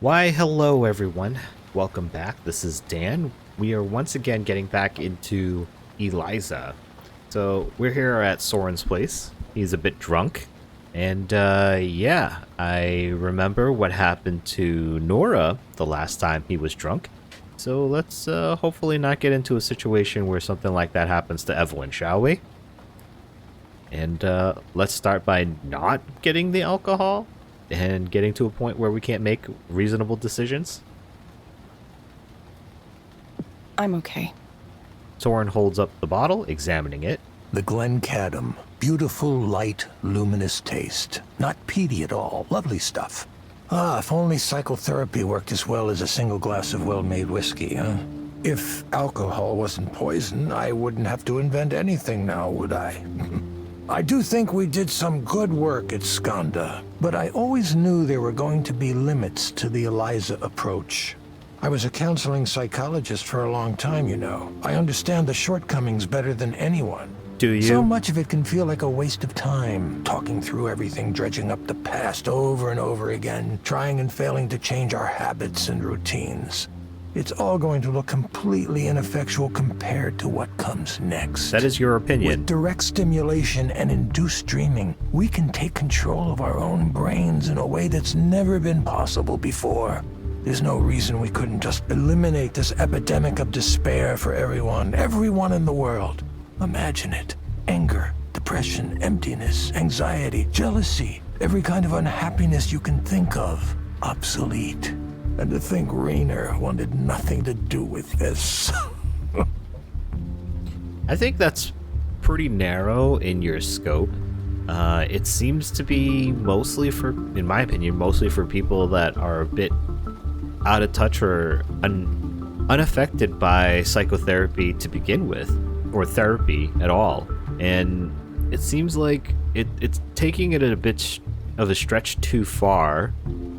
Why, hello everyone. Welcome back. This is Dan. We are once again getting back into Eliza. So we're here at Soren's place. He's a bit drunk. And yeah, I remember what happened to Nora the last time he was drunk. So let's hopefully not get into a situation where something like that happens to Evelyn, shall we? And let's start by not getting the alcohol and getting to a point where we can't make reasonable decisions. I'm okay. Soren holds up the bottle, examining it. The Glencadam. Beautiful, light, luminous taste. Not peaty at all. Lovely stuff. Ah, if only psychotherapy worked as well as a single glass of well-made whiskey, huh? If alcohol wasn't poison, I wouldn't have to invent anything now, would I? I do think we did some good work at Skanda, but I always knew there were going to be limits to the Eliza approach. I was a counseling psychologist for a long time, you know. I understand the shortcomings better than anyone. Do you? So much of it can feel like a waste of time, talking through everything, dredging up the past over and over again, trying and failing to change our habits and routines. It's all going to look completely ineffectual compared to what comes next. That is your opinion. With direct stimulation and induced dreaming, we can take control of our own brains in a way that's never been possible before. There's no reason we couldn't just eliminate this epidemic of despair for everyone in the world. Imagine it. Anger, depression, emptiness, anxiety, jealousy, every kind of unhappiness you can think of. Obsolete. And to think Raynor wanted nothing to do with this. I think that's pretty narrow in your scope. It seems to be mostly for, in my opinion, mostly for people that are a bit out of touch or unaffected by psychotherapy to begin with, or therapy at all. And it seems like it's taking it a bit of a stretch too far,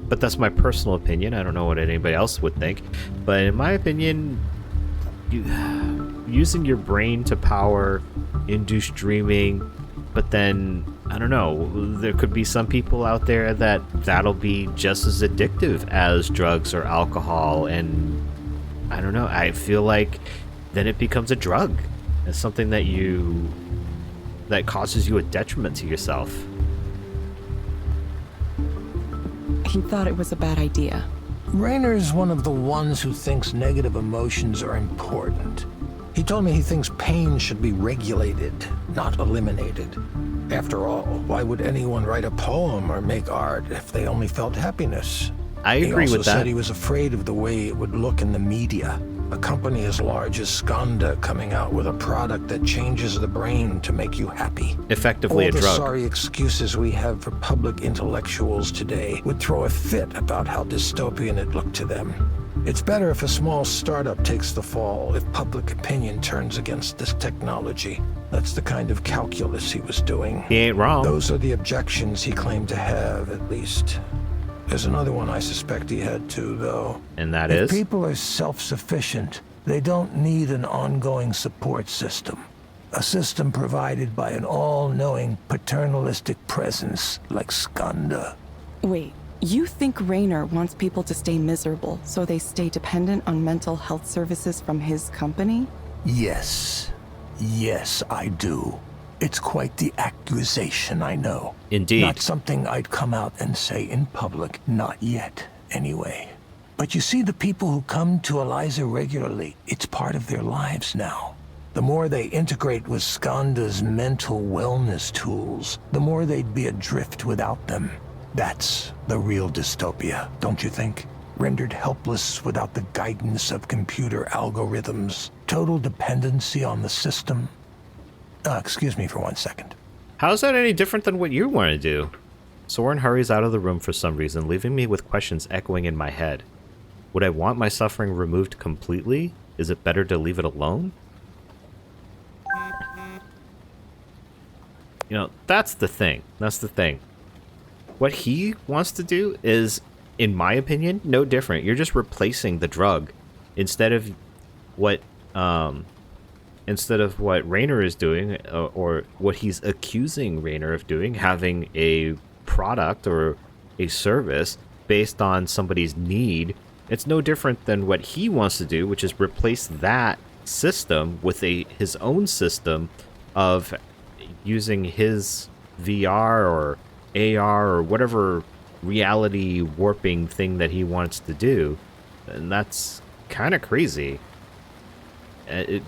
but that's my personal opinion. I don't know what anybody else would think, but in my opinion, using your brain to power induced dreaming, but then I don't know, there could be some people out there that'll be just as addictive as drugs or alcohol, and I don't know, I feel like then it becomes a drug. It's something that causes you a detriment to yourself. He thought it was a bad idea. Raynor's one of the ones who thinks negative emotions are important. He told me he thinks pain should be regulated, not eliminated. After all, why would anyone write a poem or make art if they only felt happiness? I agree with that. He also said he was afraid of the way it would look in the media. A company as large as Skanda coming out with a product that changes the brain to make you happy. Effectively a drug. All the sorry excuses we have for public intellectuals today would throw a fit about how dystopian it looked to them. It's better if a small startup takes the fall, if public opinion turns against this technology. That's the kind of calculus he was doing. He ain't wrong. Those are the objections he claimed to have, at least. There's another one I suspect he had too, though. And that If is? people are self-sufficient, they don't need an ongoing support system. A system provided by an all-knowing paternalistic presence like Skanda. Wait, you think Raynor wants people to stay miserable so they stay dependent on mental health services from his company? Yes. Yes, I do. It's quite the accusation, I know. Indeed. Not something I'd come out and say in public. Not yet, anyway. But you see, the people who come to Eliza regularly, it's part of their lives now. The more they integrate with Skanda's mental wellness tools, the more they'd be adrift without them. That's the real dystopia, don't you think? Rendered helpless without the guidance of computer algorithms. Total dependency on the system. Excuse me for 1 second. How's that any different than what you want to do? Soren hurries out of the room for some reason, leaving me with questions echoing in my head. Would I want my suffering removed completely? Is it better to leave it alone? You know, that's the thing. That's the thing. What he wants to do is, in my opinion, no different. You're just replacing the drug instead of what Raynor is doing, or what he's accusing Raynor of doing, having a product or a service based on somebody's need, it's no different than what he wants to do, which is replace that system with his own system of using his VR or AR or whatever reality warping thing that he wants to do. And that's kind of crazy.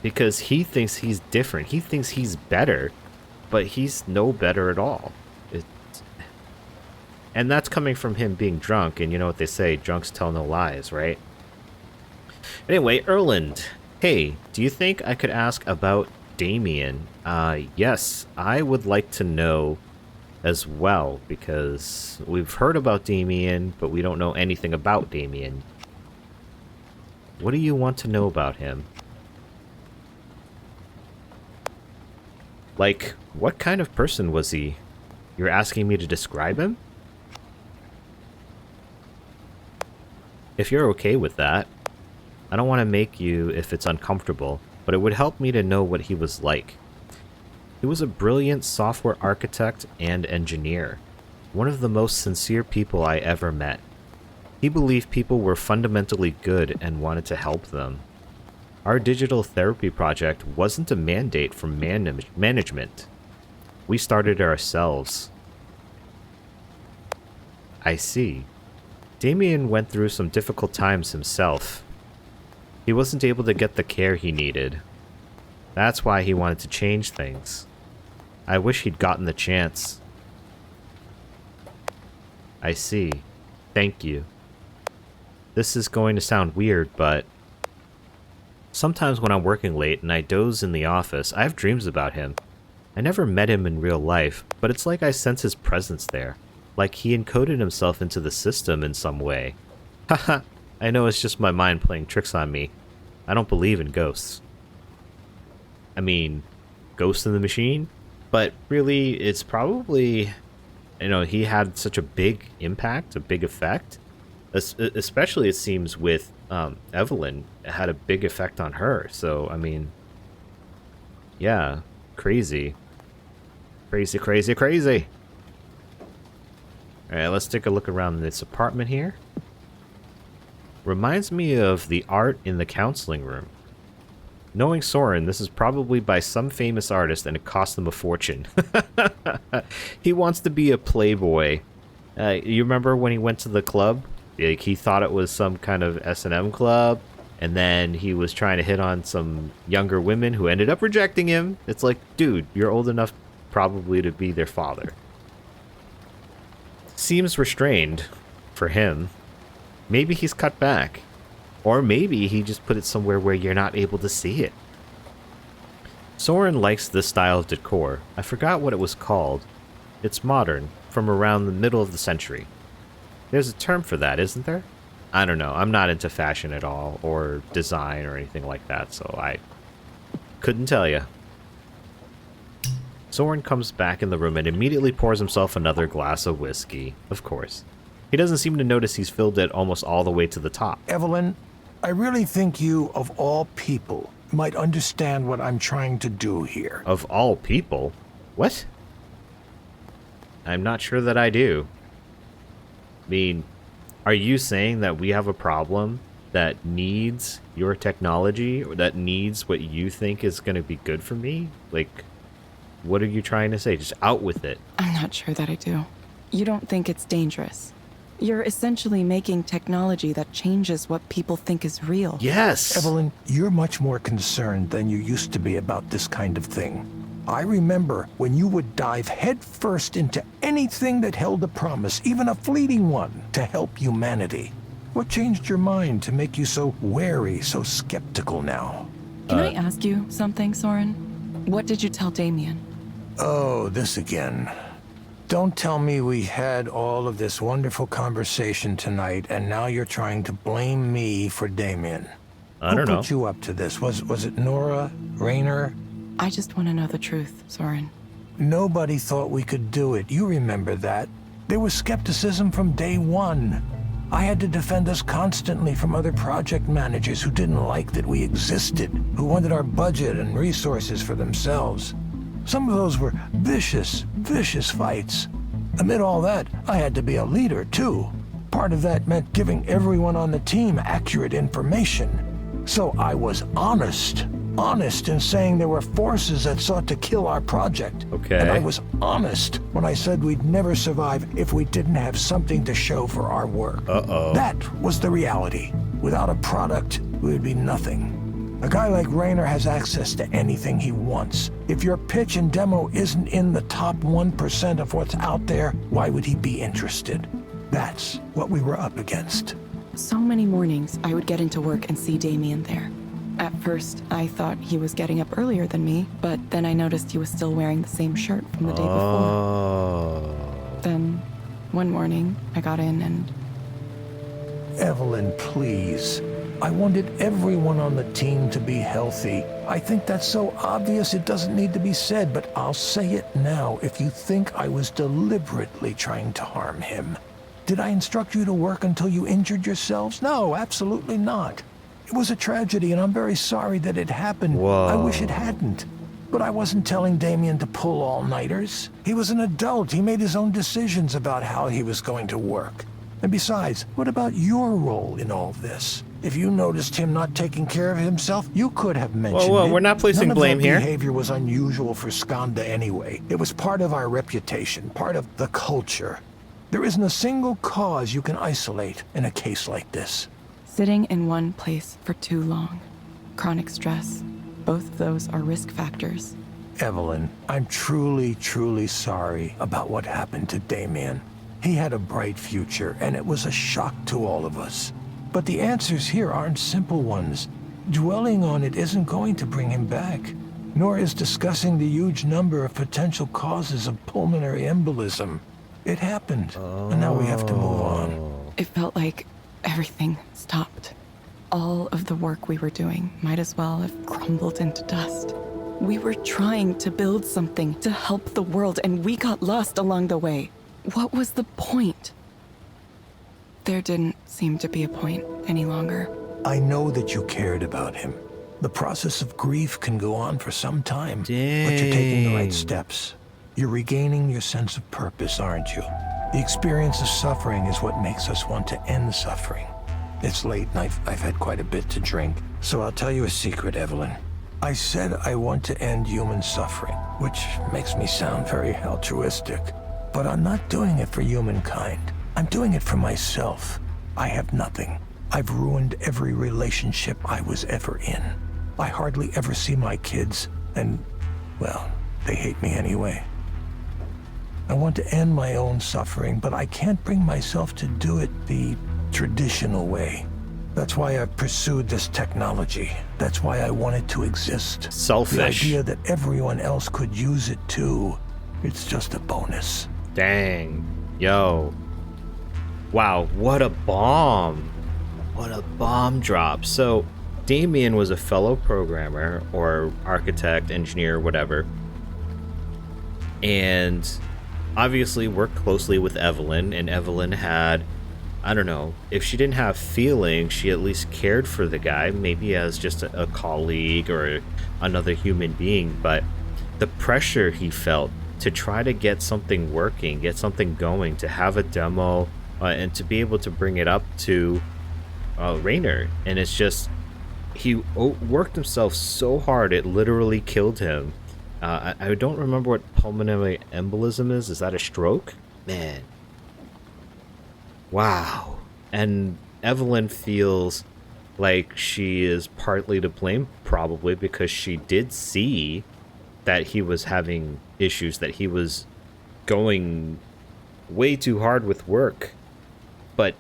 Because he thinks he's different. He thinks he's better, but he's no better at all. And that's coming from him being drunk, and you know what they say, drunks tell no lies, right? Anyway, Erland, hey, do you think I could ask about Damien? Yes, I would like to know as well, because we've heard about Damien, but we don't know anything about Damien. What do you want to know about him? Like, what kind of person was he? You're asking me to describe him? If you're okay with that, I don't want to make you if it's uncomfortable, but it would help me to know what he was like. He was a brilliant software architect and engineer, one of the most sincere people I ever met. He believed people were fundamentally good and wanted to help them. Our digital therapy project wasn't a mandate from management. We started it ourselves. I see. Damien went through some difficult times himself. He wasn't able to get the care he needed. That's why he wanted to change things. I wish he'd gotten the chance. I see. Thank you. This is going to sound weird, but sometimes when I'm working late and I doze in the office, I have dreams about him. I never met him in real life, but it's like I sense his presence there. Like he encoded himself into the system in some way. Haha, I know it's just my mind playing tricks on me. I don't believe in ghosts. I mean, Ghost in the Machine? But really, it's probably, you know, he had such a big impact, a big effect. Especially, it seems, with Evelyn. It had a big effect on her. So, I mean, yeah, crazy. Crazy, crazy, crazy. Alright, let's take a look around this apartment here. Reminds me of the art in the counseling room. Knowing Soren, this is probably by some famous artist and it cost him a fortune. He wants to be a playboy. You remember when he went to the club? Like, he thought it was some kind of S&M club, and then he was trying to hit on some younger women who ended up rejecting him. It's like, dude, you're old enough probably to be their father. Seems restrained for him. Maybe he's cut back. Or maybe he just put it somewhere where you're not able to see it. Soren likes this style of decor. I forgot what it was called. It's modern, from around the middle of the century. There's a term for that, isn't there? I don't know. I'm not into fashion at all, or design or anything like that, so I couldn't tell you. Soren comes back in the room and immediately pours himself another glass of whiskey. Of course. He doesn't seem to notice he's filled it almost all the way to the top. Evelyn, I really think you, of all people, might understand what I'm trying to do here. Of all people? What? I'm not sure that I do. I mean, are you saying that we have a problem that needs your technology, or that needs what you think is going to be good for me? Like, what are you trying to say? Just out with it. I'm not sure that I do. You don't think it's dangerous. You're essentially making technology that changes what people think is real. Yes! Evelyn, you're much more concerned than you used to be about this kind of thing. I remember when you would dive headfirst into anything that held a promise, even a fleeting one, to help humanity. What changed your mind to make you so wary, so skeptical now? Can I ask you something, Soren? What did you tell Damien? Oh, this again. Don't tell me we had all of this wonderful conversation tonight, and now you're trying to blame me for Damien. I don't know. Who put you up to this? Was it Nora? Raynor? I just want to know the truth, Soren. Nobody thought we could do it. You remember that. There was skepticism from day one. I had to defend us constantly from other project managers who didn't like that we existed, who wanted our budget and resources for themselves. Some of those were vicious, vicious fights. Amid all that, I had to be a leader, too. Part of that meant giving everyone on the team accurate information. So I was honest in saying there were forces that sought to kill our project. Okay. And I was honest when I said we'd never survive if we didn't have something to show for our work. Uh-oh. That was the reality. Without a product, we would be nothing. A guy like Raynor has access to anything he wants. If your pitch and demo isn't in the top 1% of what's out there, why would he be interested? That's what we were up against. So many mornings, I would get into work and see Damien there. At first, I thought he was getting up earlier than me, but then I noticed he was still wearing the same shirt from the day before. Oh. Then, one morning, I got in and... Evelyn, please. I wanted everyone on the team to be healthy. I think that's so obvious it doesn't need to be said, but I'll say it now if you think I was deliberately trying to harm him. Did I instruct you to work until you injured yourselves? No, absolutely not. It was a tragedy, and I'm very sorry that it happened. Whoa. I wish it hadn't. But I wasn't telling Damien to pull all-nighters. He was an adult. He made his own decisions about how he was going to work. And besides, what about your role in all this? If you noticed him not taking care of himself, you could have mentioned Whoa, it. we're not placing None blame of that here. behavior was unusual for Skanda anyway. It was part of our reputation, part of the culture. There isn't a single cause you can isolate in a case like this. Sitting in one place for too long. Chronic stress. Both of those are risk factors. Evelyn, I'm truly, truly sorry about what happened to Damien. He had a bright future, and it was a shock to all of us. But the answers here aren't simple ones. Dwelling on it isn't going to bring him back, nor is discussing the huge number of potential causes of pulmonary embolism. It happened, and now we have to move on. It felt like everything stopped. All of the work we were doing might as well have crumbled into dust. We were trying to build something to help the world, and we got lost along the way. What was the point? There didn't seem to be a point any longer. I know that you cared about him. The process of grief can go on for some time, but you're taking the right steps. You're regaining your sense of purpose, aren't you? The experience of suffering is what makes us want to end suffering. It's late and I've had quite a bit to drink, so I'll tell you a secret, Evelyn. I said I want to end human suffering, which makes me sound very altruistic. But I'm not doing it for humankind. I'm doing it for myself. I have nothing. I've ruined every relationship I was ever in. I hardly ever see my kids, and, well, they hate me anyway. I want to end my own suffering, but I can't bring myself to do it the traditional way. That's why I pursued this technology. That's why I want it to exist. Selfish. The idea that everyone else could use it too, it's just a bonus. Dang. Yo. Wow, what a bomb. What a bomb drop. So, Damien was a fellow programmer or architect, engineer, whatever. And obviously worked closely with Evelyn, and Evelyn had, I don't know, if she didn't have feelings, she at least cared for the guy, maybe as just a colleague or another human being. But the pressure he felt to try to get something working, get something going, to have a demo, and to be able to bring it up to Raynor. And it's just, he worked himself so hard, it literally killed him. I don't remember what pulmonary embolism is. Is that a stroke? Man. Wow. And Evelyn feels like she is partly to blame, probably because she did see that he was having issues, that he was going way too hard with work. But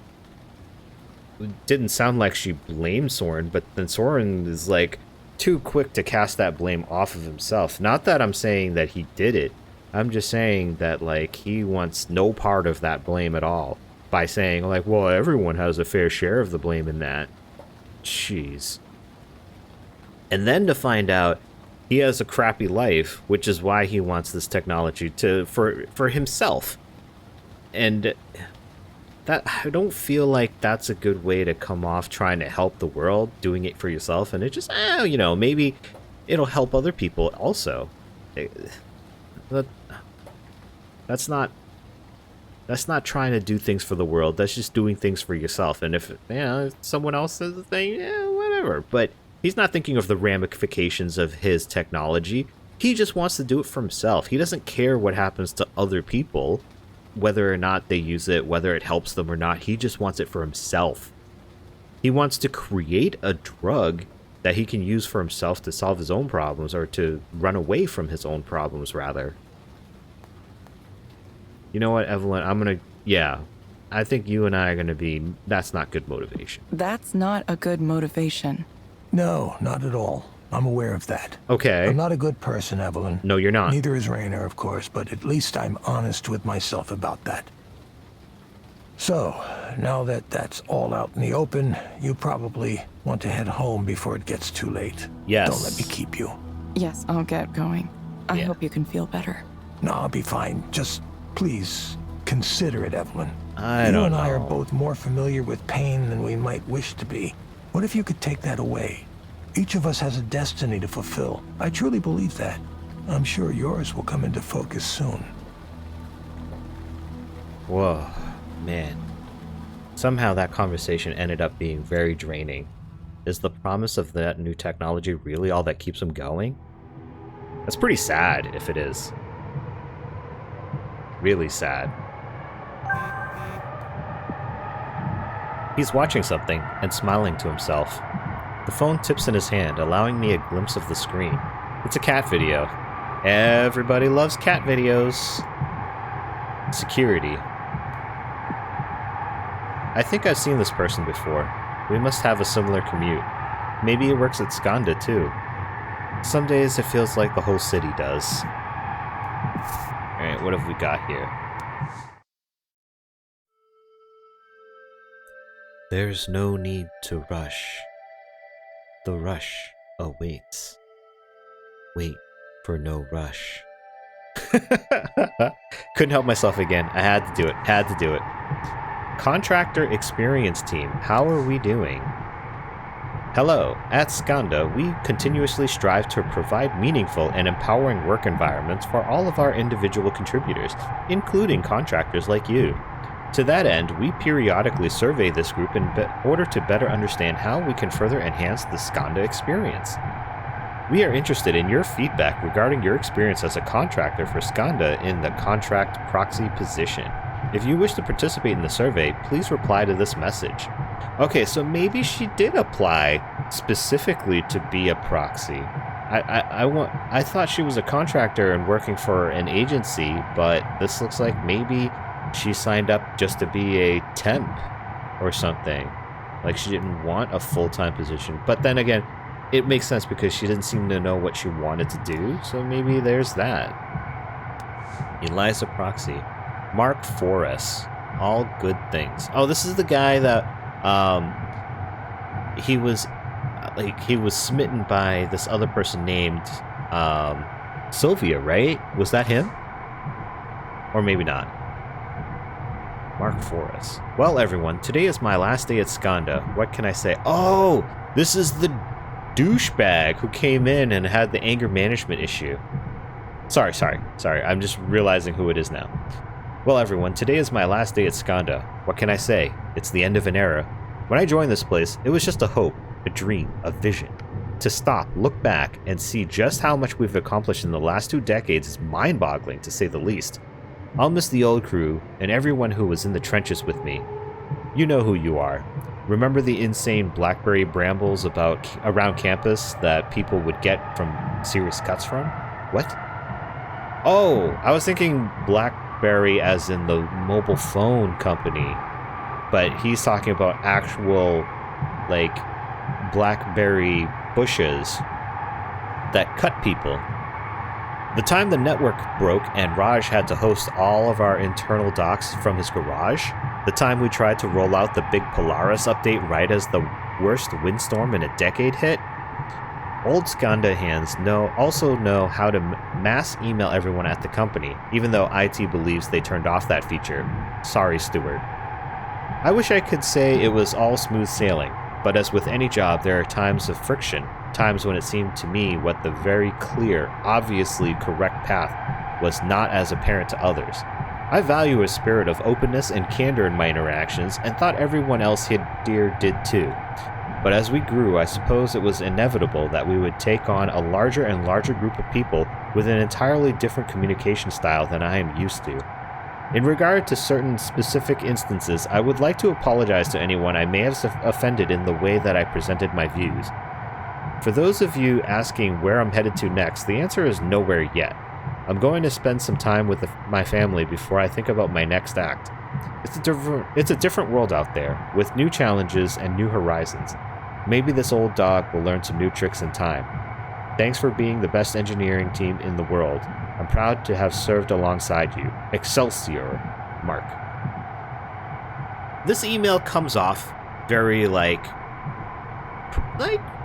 it didn't sound like she blamed Soren, but then Soren is like too quick to cast that blame off of himself. Not that I'm saying that he did it. I'm just saying that, like, he wants no part of that blame at all by saying, like, well, everyone has a fair share of the blame in that. Jeez. And then to find out he has a crappy life, which is why he wants this technology for himself. And that, I don't feel like that's a good way to come off trying to help the world, doing it for yourself. And it just, you know, maybe it'll help other people also. That's That's not trying to do things for the world. That's just doing things for yourself. And if someone else says the thing, whatever. But he's not thinking of the ramifications of his technology. He just wants to do it for himself. He doesn't care what happens to other people, whether or not they use it, whether it helps them or not. He just wants it for himself. He wants to create a drug that he can use for himself to solve his own problems, or to run away from his own problems, rather. You know what, Evelyn? I think you and I are gonna be... That's not good motivation. That's not a good motivation. No, not at all. I'm aware of that. Okay. I'm not a good person, Evelyn. No, you're not. Neither is Raynor, of course, but at least I'm honest with myself about that. So, now that that's all out in the open, you probably want to head home before it gets too late. Yes. Don't let me keep you. Yes, I'll get going. I hope you can feel better. No, I'll be fine. Just, please, consider it, Evelyn. You and I are both more familiar with pain than we might wish to be. What if you could take that away? Each of us has a destiny to fulfill. I truly believe that. I'm sure yours will come into focus soon. Whoa, man. Somehow that conversation ended up being very draining. Is the promise of that new technology really all that keeps him going? That's pretty sad, if it is. Really sad. He's watching something and smiling to himself. The phone tips in his hand, allowing me a glimpse of the screen. It's a cat video. Everybody loves cat videos. Security. I think I've seen this person before. We must have a similar commute. Maybe it works at Skanda too. Some days it feels like the whole city does. Alright, what have we got here? There's no need to rush. The rush awaits. Wait for no rush. Couldn't help myself again. I had to do it. Had to do it. Contractor experience team. How are we doing? Hello. At Skanda, we continuously strive to provide meaningful and empowering work environments for all of our individual contributors, including contractors like you. To that end, we periodically survey this group in order to better understand how we can further enhance the Skanda experience. We are interested in your feedback regarding your experience as a contractor for Skanda in the contract proxy position. If you wish to participate in the survey, please reply to this message. Okay, so maybe she did apply specifically to be a proxy. I thought she was a contractor and working for an agency, but this looks like maybe she signed up just to be a temp or something. Like she didn't want a full-time position. But then again, it makes sense because she didn't seem to know what she wanted to do, so maybe there's that. Eliza Proxy. Mark Forrest. All good things. Oh, this is the guy that he was smitten by this other person named Sylvia, right? Was that him? Or maybe not. Mark Forrest. Well, everyone, today is my last day at Skanda. What can I say? Oh, this is the douchebag who came in and had the anger management issue. Sorry. I'm just realizing who it is now. Well, everyone, today is my last day at Skanda. What can I say? It's the end of an era. When I joined this place, it was just a hope, a dream, a vision. To stop, look back, and see just how much we've accomplished in the last 2 decades is mind-boggling, to say the least. I'll miss the old crew and everyone who was in the trenches with me. You know who you are. Remember the insane blackberry brambles around campus that people would get from serious cuts from? What? Oh, I was thinking BlackBerry as in the mobile phone company. But he's talking about actual, like, blackberry bushes that cut people. The time the network broke and Raj had to host all of our internal docs from his garage, the time we tried to roll out the big Polaris update right as the worst windstorm in a decade hit, old Skanda hands also know how to mass email everyone at the company, even though IT believes they turned off that feature. Sorry, Stuart. I wish I could say it was all smooth sailing, but as with any job, there are times of friction, times when it seemed to me what the very clear, obviously correct path was not as apparent to others. I value a spirit of openness and candor in my interactions, and thought everyone else here did too. But as we grew, I suppose it was inevitable that we would take on a larger and larger group of people with an entirely different communication style than I am used to. In regard to certain specific instances, I would like to apologize to anyone I may have offended in the way that I presented my views. For those of you asking where I'm headed to next, the answer is nowhere yet. I'm going to spend some time with my family before I think about my next act. It's a different world out there, with new challenges and new horizons. Maybe this old dog will learn some new tricks in time. Thanks for being the best engineering team in the world. I'm proud to have served alongside you. Excelsior, Mark. This email comes off very like,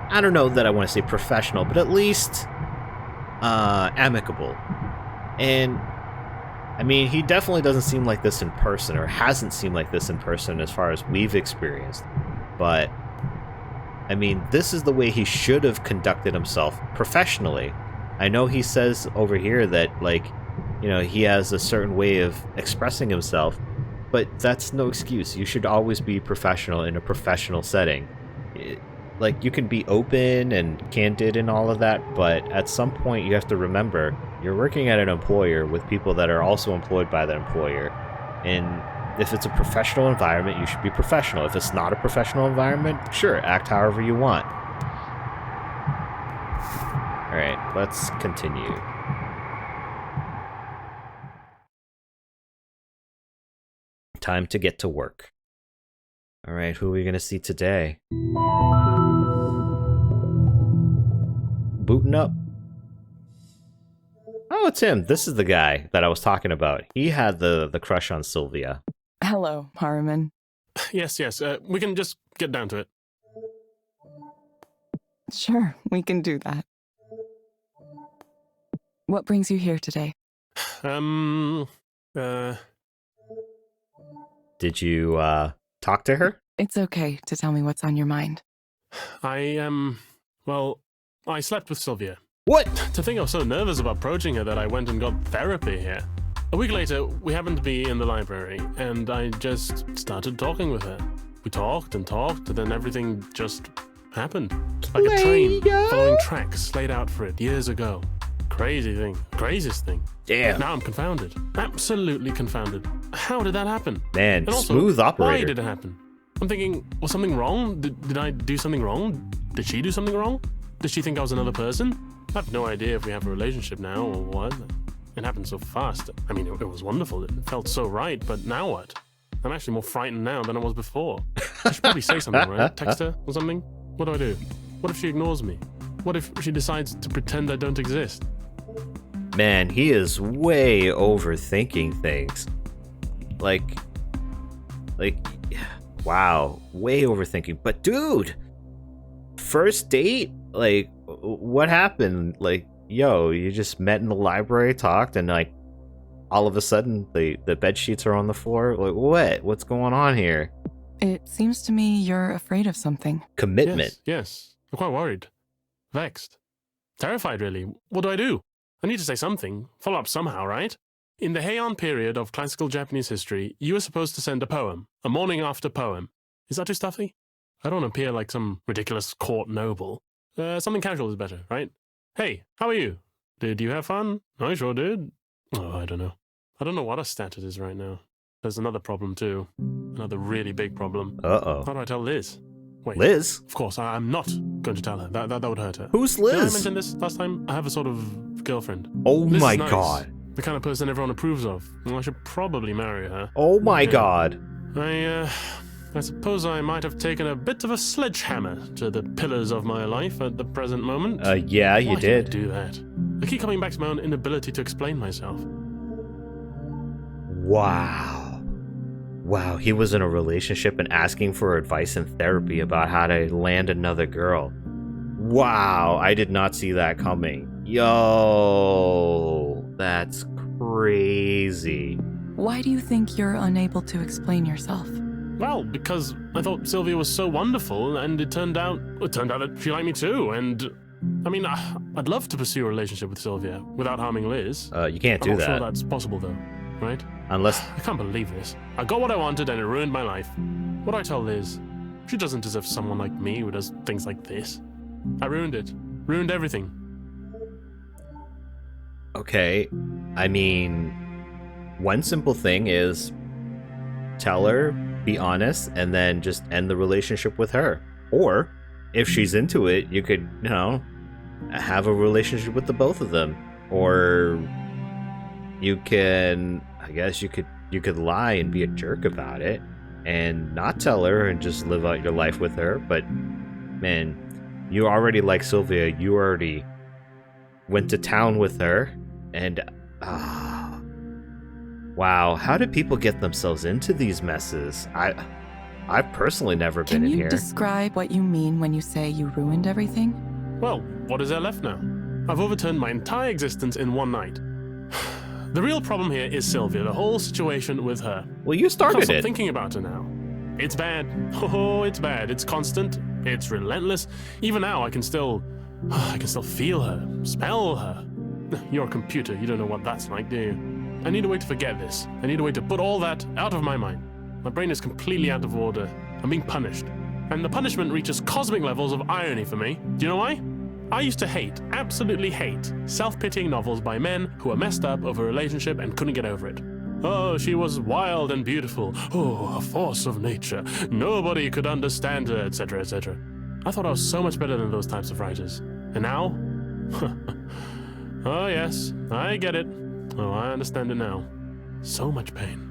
I don't know that I want to say professional, but at least amicable. And I mean, he definitely doesn't seem like this in person, or hasn't seemed like this in person as far as we've experienced. But I mean, this is the way he should have conducted himself professionally. I know he says over here that, like, you know, he has a certain way of expressing himself, but that's no excuse. You should always be professional in a professional setting. Like, you can be open and candid and all of that, but at some point you have to remember you're working at an employer with people that are also employed by that employer. And if it's a professional environment, you should be professional. If it's not a professional environment, sure, act however you want. Alright, let's continue. Time to get to work. Alright, who are we going to see today? Booting up. Oh, it's him. This is the guy that I was talking about. He had the crush on Sylvia. Hello, Harriman. Yes. We can just get down to it. Sure, we can do that. What brings you here today? Did you, talk to her? It's okay to tell me what's on your mind. Well, I slept with Sylvia. What? To think I was so nervous about approaching her that I went and got therapy here. A week later, we happened to be in the library, and I just started talking with her. We talked, and then everything just happened. Like a train following tracks laid out for it years ago. Crazy thing. Craziest thing. Damn. Now I'm confounded. Absolutely confounded. How did that happen? Man, And also, smooth operator. why did it happen? I'm thinking, was something wrong? Did I do something wrong? Did she do something wrong? Did she think I was another person? I have no idea if we have a relationship now or what. It happened so fast. I mean, it was wonderful. It felt so right, but now what? I'm actually more frightened now than I was before. I should probably say something, right? Text her or something? What do I do? What if she ignores me? What if she decides to pretend I don't exist? Man, he is way overthinking things. Like, wow, way overthinking. But dude, first date? Like, what happened? Like, yo, you just met in the library, talked, and like, all of a sudden, the bed sheets are on the floor? Like, what? What's going on here? It seems to me you're afraid of something. Commitment. Yes. I'm quite worried. Vexed. Terrified, really. What do I do? I need to say something. Follow up somehow, right? In the Heian period of classical Japanese history, you were supposed to send a poem. A morning after poem. Is that too stuffy? I don't want to appear like some ridiculous court noble. Something casual is better, right? Hey, how are you? Did you have fun? I sure did. Oh, I don't know. I don't know what our status is right now. There's another problem, too. Another really big problem. Uh-oh. How do I tell Liz? Wait. Liz? Of course, I'm not going to tell her. That would hurt her. Who's Did I Liz? mention this last time? I have a sort of girlfriend. Oh Liz my is nice. god. The kind of person everyone approves of. Well, I should probably marry her. Oh my Yeah. god. I suppose I might have taken a bit of a sledgehammer to the pillars of my life at the present moment. Yeah, you Why did. I do that? I keep coming back to my own inability to explain myself. Wow. Wow, he was in a relationship and asking for advice and therapy about how to land another girl. Wow, I did not see that coming. Yo, that's crazy. Why do you think you're unable to explain yourself? Well, because I thought Sylvia was so wonderful, and it turned out that she liked me too, and I mean, I'd love to pursue a relationship with Sylvia without harming Liz. You can't do I'm not that. sure that's possible, though. right? Unless... I can't believe this. I got what I wanted and it ruined my life. What do I tell Liz? She doesn't deserve someone like me who does things like this. I ruined it. Ruined everything. Okay, I mean, one simple thing is tell her, be honest, and then just end the relationship with her. Or, if she's into it, you could, have a relationship with the both of them. Or you can, I guess you could lie and be a jerk about it and not tell her and just live out your life with her. But man, you already like Sylvia. You already went to town with her, and wow, how do people get themselves into these messes? I've personally never been in here. Can you describe what you mean when you say you ruined everything? Well, what is there left now? I've overturned my entire existence in one night. The real problem here is Sylvia, the whole situation with her. Well, you I started can't stop it. thinking about her now. It's bad. Oh, it's bad. It's constant. It's relentless. Even now, I can still feel her, smell her. You're a computer. You don't know what that's like, do you? I need a way to forget this. I need a way to put all that out of my mind. My brain is completely out of order. I'm being punished. And the punishment reaches cosmic levels of irony for me. Do you know why? I used to hate, absolutely hate, self-pitying novels by men who were messed up over a relationship and couldn't get over it. Oh, she was wild and beautiful. Oh, a force of nature. Nobody could understand her, etc., etc. I thought I was so much better than those types of writers. And now? Oh, yes, I get it. Oh, I understand it now. So much pain.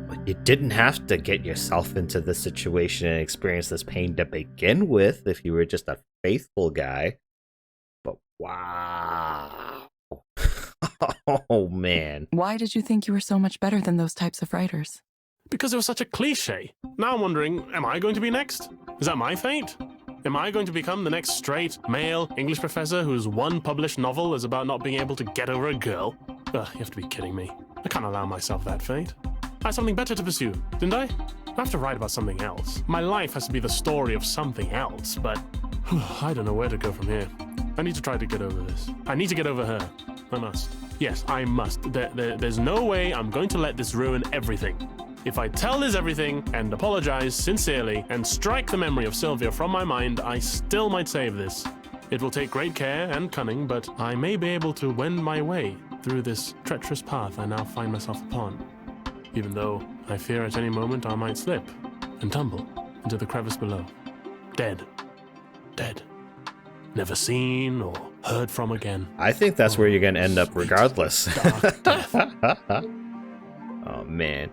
But you didn't have to get yourself into this situation and experience this pain to begin with if you were just a faithful guy. But wow. Oh, man. Why did you think you were so much better than those types of writers? Because it was such a cliche. Now I'm wondering, am I going to be next? Is that my fate? Am I going to become the next straight, male English professor whose one published novel is about not being able to get over a girl? Ugh, you have to be kidding me. I can't allow myself that fate. I had something better to pursue, didn't I? I have to write about something else. My life has to be the story of something else, but I don't know where to go from here. I need to try to get over this. I need to get over her. I must. Yes, I must. There's no way I'm going to let this ruin everything. If I tell Liz everything and apologize sincerely and strike the memory of Sylvia from my mind, I still might save this. It will take great care and cunning, but I may be able to wend my way through this treacherous path I now find myself upon. Even though I fear at any moment I might slip and tumble into the crevice below. Dead. Dead. Never seen or heard from again. I think that's where you're going to end up regardless. Dark death. Oh, man.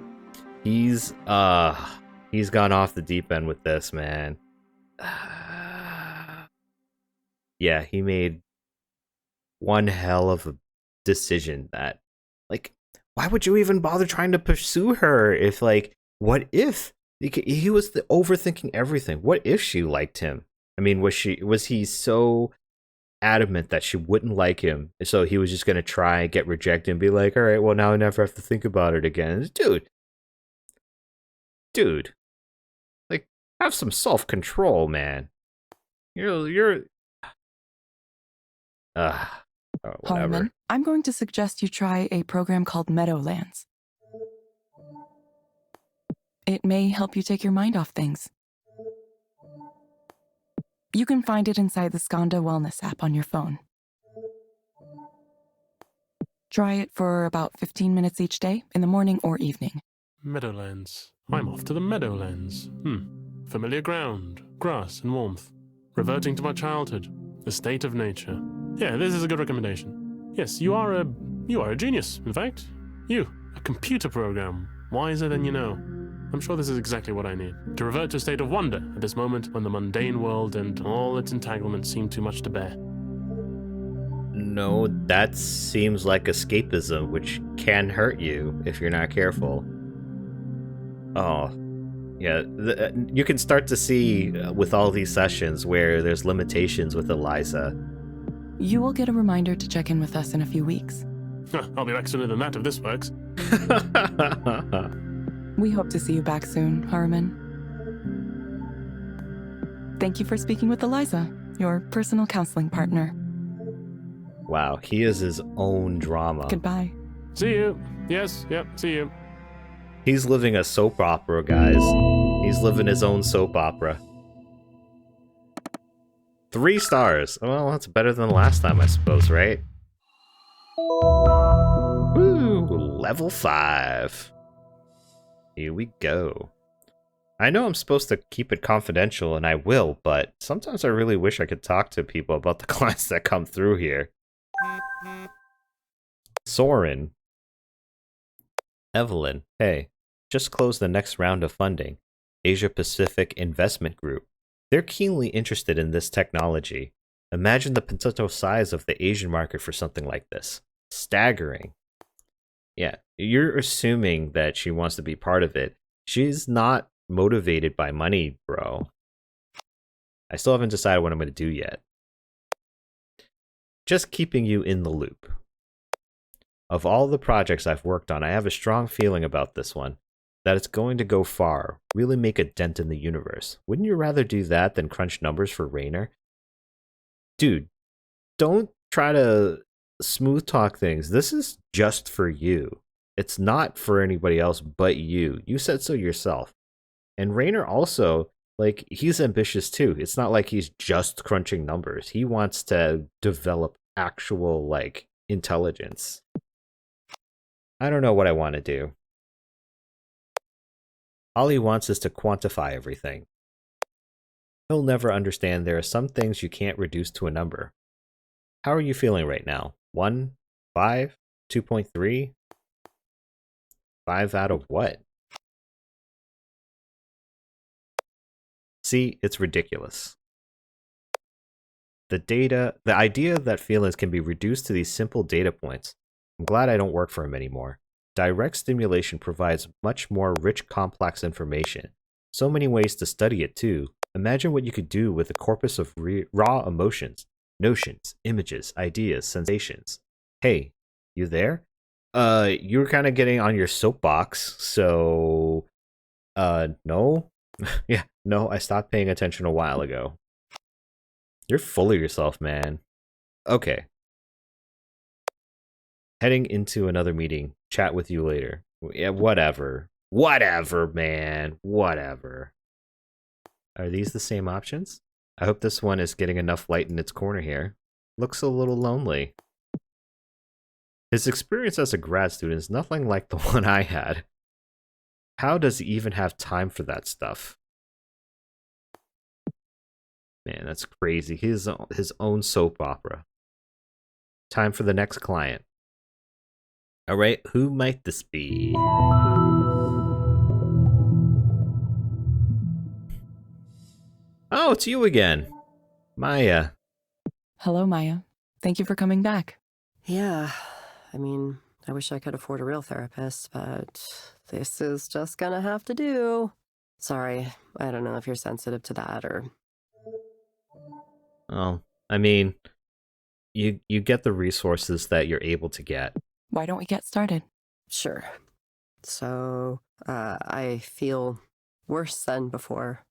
He's gone off the deep end with this, man. Yeah, he made one hell of a decision that, like, why would you even bother trying to pursue her if, like, what if? He was overthinking everything. What if she liked him? I mean, was he so adamant that she wouldn't like him, so he was just going to try and get rejected and be like, all right, well, now I never have to think about it again? Dude, like, have some self-control, man. You're whatever. Harmon, I'm going to suggest you try a program called Meadowlands. It may help you take your mind off things. You can find it inside the Skanda Wellness app on your phone. Try it for about 15 minutes each day, in the morning or evening. Meadowlands. I'm off to the Meadowlands. Familiar ground, grass and warmth. Reverting to my childhood. The state of nature. Yeah, this is a good recommendation. Yes, you are a genius, in fact. You, a computer program, wiser than you know. I'm sure this is exactly what I need. To revert to a state of wonder at this moment when the mundane world and all its entanglements seem too much to bear. No, that seems like escapism, which can hurt you if you're not careful. Oh, yeah, you can start to see with all these sessions where there's limitations with Eliza. You will get a reminder to check in with us in a few weeks. I'll be back sooner than that if this works. We hope to see you back soon, Harmon. Thank you for speaking with Eliza, your personal counseling partner. Wow, he is his own drama. Goodbye. See you. Yes, yep, see you. He's living a soap opera, guys. He's living his own soap opera. 3 stars. Well, that's better than last time, I suppose, right? Woo! Level 5. Here we go. I know I'm supposed to keep it confidential, and I will, but sometimes I really wish I could talk to people about the clients that come through here. Soren. Evelyn, hey, just closed the next round of funding. Asia Pacific Investment Group. They're keenly interested in this technology. Imagine the potential size of the Asian market for something like this. Staggering. Yeah, you're assuming that she wants to be part of it. She's not motivated by money, bro. I still haven't decided what I'm going to do yet. Just keeping you in the loop. Of all the projects I've worked on, I have a strong feeling about this one. That it's going to go far, really make a dent in the universe. Wouldn't you rather do that than crunch numbers for Raynor? Dude, don't try to smooth talk things. This is just for you. It's not for anybody else but you. You said so yourself. And Raynor also, like, he's ambitious too. It's not like he's just crunching numbers. He wants to develop actual, like, intelligence. I don't know what I want to do. All he wants is to quantify everything. He'll never understand there are some things you can't reduce to a number. How are you feeling right now? 1, 5, 2.3? 5 out of what? See, it's ridiculous. The idea that feelings can be reduced to these simple data points. I'm glad I don't work for him anymore. Direct stimulation provides much more rich, complex information. So many ways to study it, too. Imagine what you could do with a corpus of raw emotions, notions, images, ideas, sensations. Hey, you there? You were kind of getting on your soapbox, so... no? Yeah, no, I stopped paying attention a while ago. You're full of yourself, man. Okay. Heading into another meeting. Chat with you later. Yeah, whatever. Whatever, man. Whatever. Are these the same options? I hope this one is getting enough light in its corner here. Looks a little lonely. His experience as a grad student is nothing like the one I had. How does he even have time for that stuff? Man, that's crazy. His own soap opera. Time for the next client. All right, who might this be? Oh, it's you again. Maya. Hello, Maya. Thank you for coming back. Yeah, I mean, I wish I could afford a real therapist, but this is just gonna have to do. Sorry, I don't know if you're sensitive to that or... Oh, I mean, you get the resources that you're able to get. Why don't we get started? Sure. So, I feel worse than before.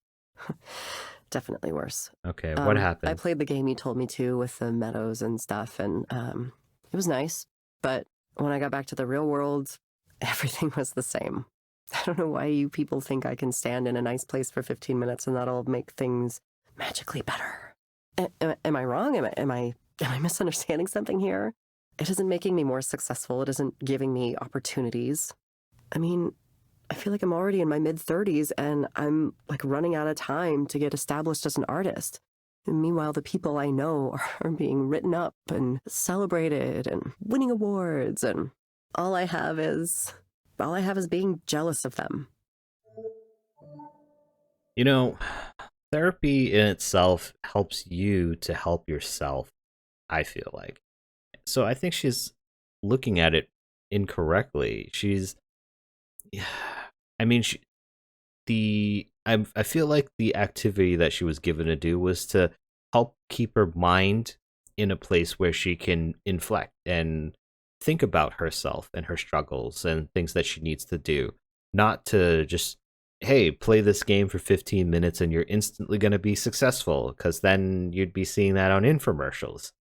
Definitely worse. Okay, what happened? I played the game you told me to with the meadows and stuff, and it was nice. But when I got back to the real world, everything was the same. I don't know why you people think I can stand in a nice place for 15 minutes and that'll make things magically better. Am I wrong? Am I misunderstanding something here? It isn't making me more successful. It isn't giving me opportunities. I mean, I feel like I'm already in my mid-30s and I'm like running out of time to get established as an artist. And meanwhile, the people I know are being written up and celebrated and winning awards, and all I have is being jealous of them. You know, therapy in itself helps you to help yourself, I feel like. So I think she's looking at it incorrectly. I feel like the activity that she was given to do was to help keep her mind in a place where she can inflect and think about herself and her struggles and things that she needs to do. Not to just, hey, play this game for 15 minutes and you're instantly going to be successful, because then you'd be seeing that on infomercials.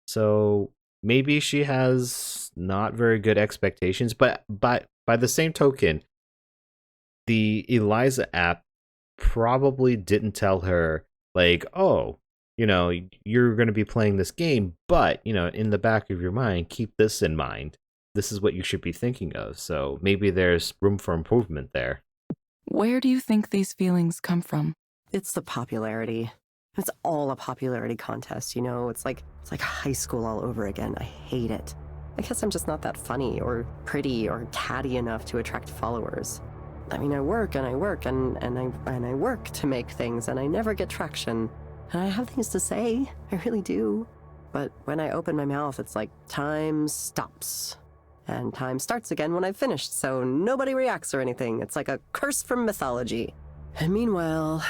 So maybe she has not very good expectations. But by the same token, the Eliza app probably didn't tell her, like, oh, you're going to be playing this game, but, in the back of your mind, keep this in mind. This is what you should be thinking of. So maybe there's room for improvement there. Where do you think these feelings come from? It's the popularity. It's all a popularity contest, It's like high school all over again. I hate it. I guess I'm just not that funny or pretty or catty enough to attract followers. I mean, I work and I work and I work to make things, and I never get traction. And I have things to say. I really do. But when I open my mouth, it's like time stops. And time starts again when I've finished, so nobody reacts or anything. It's like a curse from mythology. And meanwhile,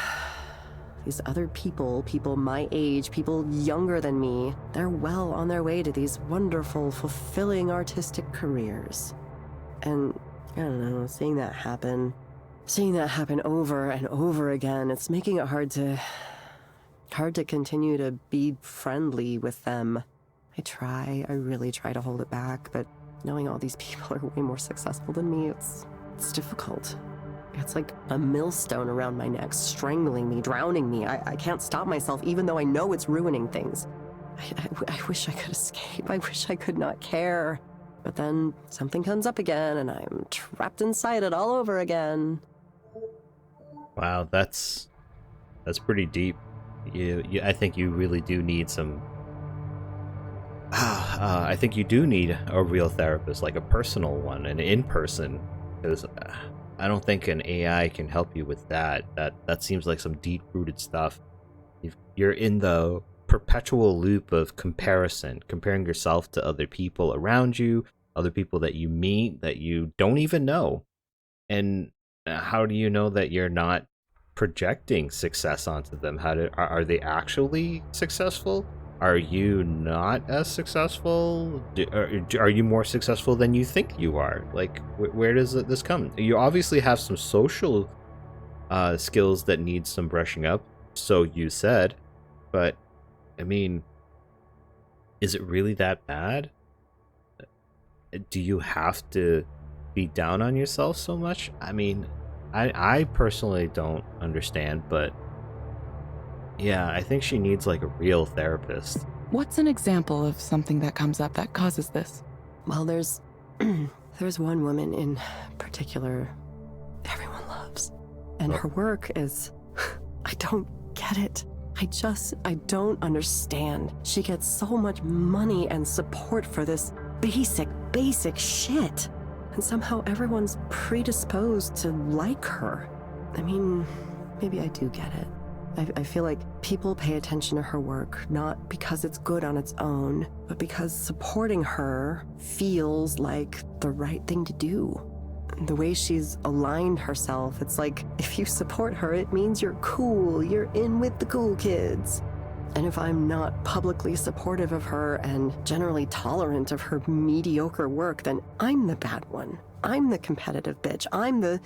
these other people my age, people younger than me, they're well on their way to these wonderful, fulfilling artistic careers. And I don't know, seeing that happen over and over again, it's making it hard to continue to be friendly with them. I really try to hold it back, but knowing all these people are way more successful than me, it's difficult. It's like a millstone around my neck, strangling me, drowning me. I can't stop myself, even though I know it's ruining things. I wish I could escape. I wish I could not care. But then something comes up again, and I'm trapped inside it all over again. Wow, that's pretty deep. I think you really do need some. I think you do need a real therapist, like a personal one, an in-person, because I don't think an AI can help you with that. That seems like some deep-rooted stuff. You're in the perpetual loop of comparison, comparing yourself to other people around you, other people that you meet that you don't even know. And how do you know that you're not projecting success onto them? Are they actually successful? Are you not as successful? Are you more successful than you think you are? Like, where does this come? You obviously have some social skills that need some brushing up, so you said. But, I mean, is it really that bad? Do you have to be down on yourself so much? I mean, I personally don't understand, but yeah, I think she needs like a real therapist. What's an example of something that comes up that causes this? Well, there's one woman in particular everyone loves. And her work is, I don't get it. I don't understand. She gets so much money and support for this basic shit. And somehow everyone's predisposed to like her. I mean, maybe I do get it. I feel like people pay attention to her work, not because it's good on its own, but because supporting her feels like the right thing to do. The way she's aligned herself, it's like if you support her, it means you're cool, you're in with the cool kids. And if I'm not publicly supportive of her and generally tolerant of her mediocre work, then I'm the bad one. I'm the competitive bitch. I'm the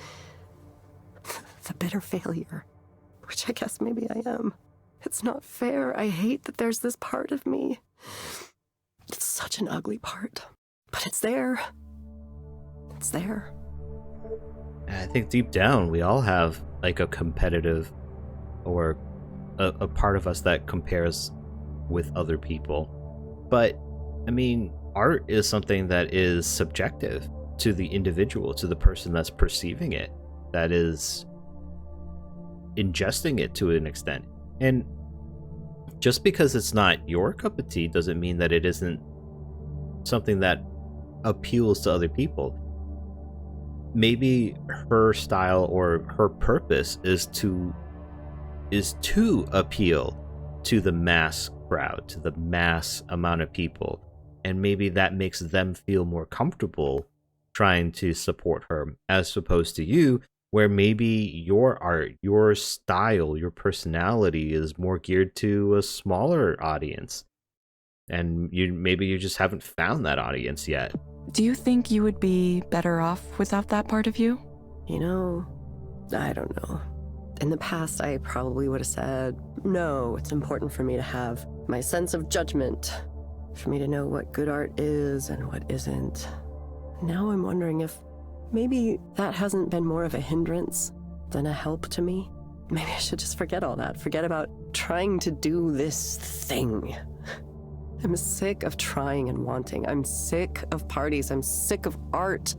bitter failure. Which I guess maybe I am. It's not fair. I hate that there's this part of me. It's such an ugly part. But it's there. It's there. I think deep down, we all have like a competitive or a part of us that compares with other people. But, I mean, art is something that is subjective to the individual, to the person that's perceiving it, that is ingesting it to an extent. And just because it's not your cup of tea doesn't mean that it isn't something that appeals to other people. Maybe her style or her purpose is to appeal to the mass crowd, to the mass amount of people, and maybe that makes them feel more comfortable trying to support her, as opposed to you, where maybe your art, your style, your personality is more geared to a smaller audience. And maybe you just haven't found that audience yet. Do you think you would be better off without that part of you? I don't know. In the past, I probably would have said, no, it's important for me to have my sense of judgment for me to know what good art is and what isn't. Now I'm wondering if maybe that hasn't been more of a hindrance than a help to me. Maybe I should just forget all that. Forget about trying to do this thing. I'm sick of trying and wanting. I'm sick of parties. I'm sick of art.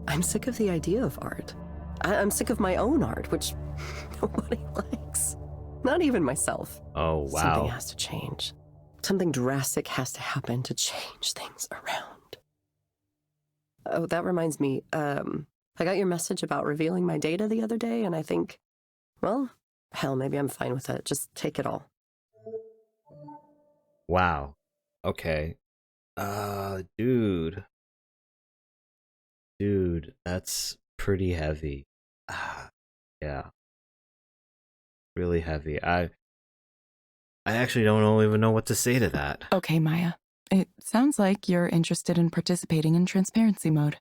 I'm sick of the idea of art. I'm sick of my own art, which nobody likes. Not even myself. Oh, wow. Something has to change. Something drastic has to happen to change things around. Oh, that reminds me. I got your message about revealing my data the other day, and I think, well, hell, maybe I'm fine with it. Just take it all. Wow. Okay. Dude. Dude, that's pretty heavy. Yeah. Really heavy. I actually don't even know what to say to that. Okay, Maya. It sounds like you're interested in participating in transparency mode.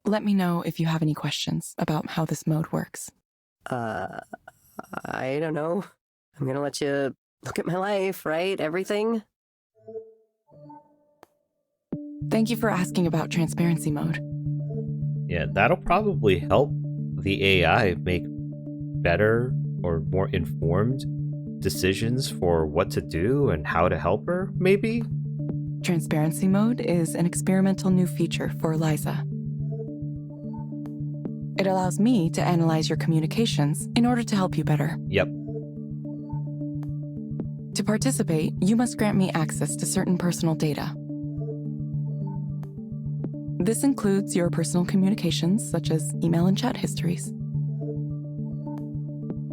Let me know if you have any questions about how this mode works. I don't know. I'm gonna let you look at my life, right? Everything? Thank you for asking about transparency mode. Yeah, that'll probably help the AI make better or more informed decisions for what to do and how to help her, maybe? Transparency mode is an experimental new feature for Eliza. It allows me to analyze your communications in order to help you better. Yep. To participate, you must grant me access to certain personal data. This includes your personal communications, such as email and chat histories.